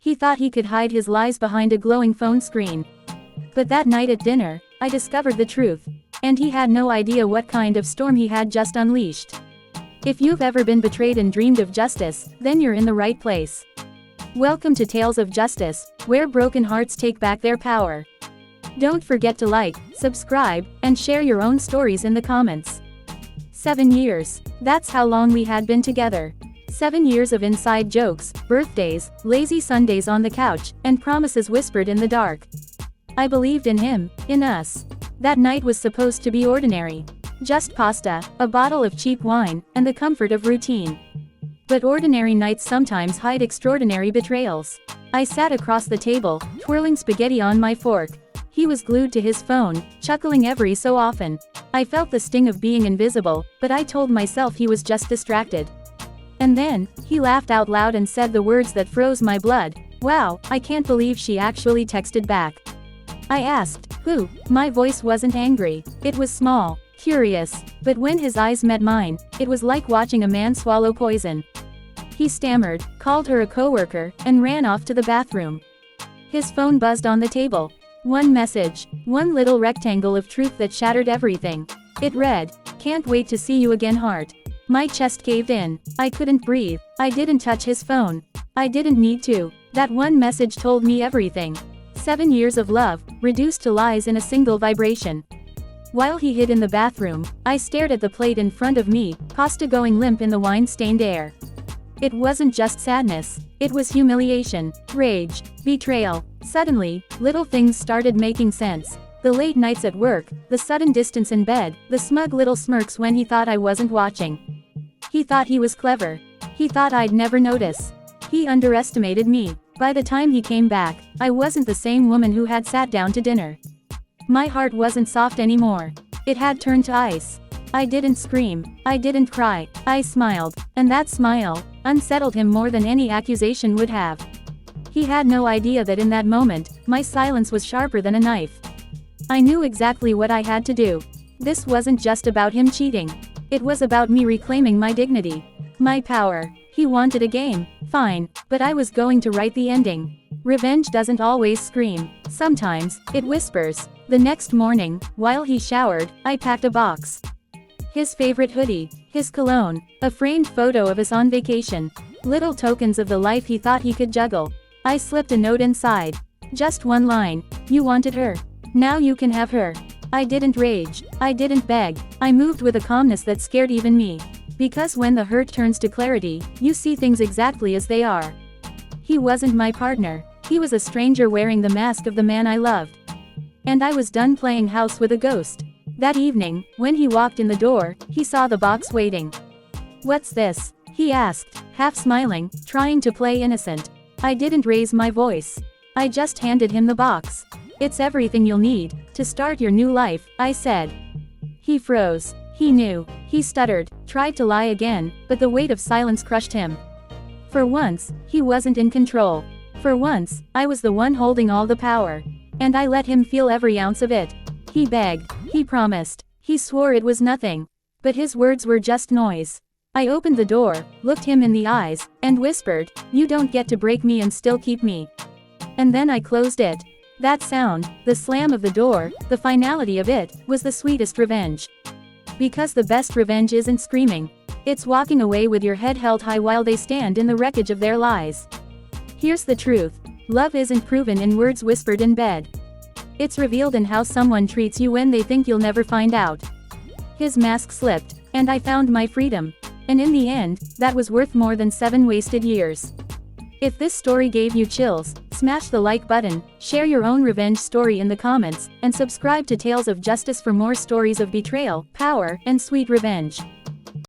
He thought he could hide his lies behind a glowing phone screen. But that night at dinner, I discovered the truth. And he had no idea what kind of storm he had just unleashed. If you've ever been betrayed and dreamed of justice, then you're in the right place. Welcome to Tales of Justice, where broken hearts take back their power. Don't forget to like, subscribe, and share your own stories in the comments. 7 years. That's how long we had been together. 7 years of inside jokes, birthdays, lazy Sundays on the couch, and promises whispered in the dark. I believed in him, in us. That night was supposed to be ordinary. Just pasta, a bottle of cheap wine, and the comfort of routine. But ordinary nights sometimes hide extraordinary betrayals. I sat across the table, twirling spaghetti on my fork. He was glued to his phone, chuckling every so often. I felt the sting of being invisible, but I told myself he was just distracted. And then, he laughed out loud and said the words that froze my blood. "Wow, I can't believe she actually texted back." I asked, "Who?" My voice wasn't angry. It was small, curious. But when his eyes met mine, it was like watching a man swallow poison. He stammered, called her a coworker, and ran off to the bathroom. His phone buzzed on the table. One message, one little rectangle of truth that shattered everything. It read, "Can't wait to see you again, heart." My chest caved in. I couldn't breathe. I didn't touch his phone. I didn't need to. That one message told me everything. 7 years of love, reduced to lies in a single vibration. While he hid in the bathroom, I stared at the plate in front of me, pasta going limp in the wine-stained air. It wasn't just sadness. It was humiliation, rage, betrayal. Suddenly, little things started making sense. The late nights at work, the sudden distance in bed, the smug little smirks when he thought I wasn't watching. He thought he was clever. He thought I'd never notice. He underestimated me. By the time he came back, I wasn't the same woman who had sat down to dinner. My heart wasn't soft anymore. It had turned to ice. I didn't scream. I didn't cry. I smiled. And that smile unsettled him more than any accusation would have. He had no idea that in that moment, my silence was sharper than a knife. I knew exactly what I had to do. This wasn't just about him cheating. It was about me reclaiming my dignity. My power. He wanted a game. Fine, but I was going to write the ending. Revenge doesn't always scream. Sometimes, it whispers. The next morning, while he showered, I packed a box. His favorite hoodie, his cologne, a framed photo of us on vacation. Little tokens of the life he thought he could juggle. I slipped a note inside. Just one line. "You wanted her. Now you can have her." I didn't rage. I didn't beg. I moved with a calmness that scared even me. Because when the hurt turns to clarity, you see things exactly as they are. He wasn't my partner. He was a stranger wearing the mask of the man I loved. And I was done playing house with a ghost. That evening, when he walked in the door, he saw the box waiting. "What's this?" he asked, half smiling, trying to play innocent. I didn't raise my voice. I just handed him the box. "It's everything you'll need to start your new life," I said. He froze. He knew. He stuttered, tried to lie again, but the weight of silence crushed him. For once, he wasn't in control. For once, I was the one holding all the power. And I let him feel every ounce of it. He begged. He promised. He swore it was nothing. But his words were just noise. I opened the door, looked him in the eyes, and whispered, "You don't get to break me and still keep me." And then I closed it. That sound, the slam of the door, the finality of it, was the sweetest revenge. Because the best revenge isn't screaming. It's walking away with your head held high while they stand in the wreckage of their lies. Here's the truth. Love isn't proven in words whispered in bed. It's revealed in how someone treats you when they think you'll never find out. His mask slipped, and I found my freedom. And in the end, that was worth more than 7 wasted years. If this story gave you chills, smash the like button, share your own revenge story in the comments, and subscribe to Tales of Justice for more stories of betrayal, power, and sweet revenge.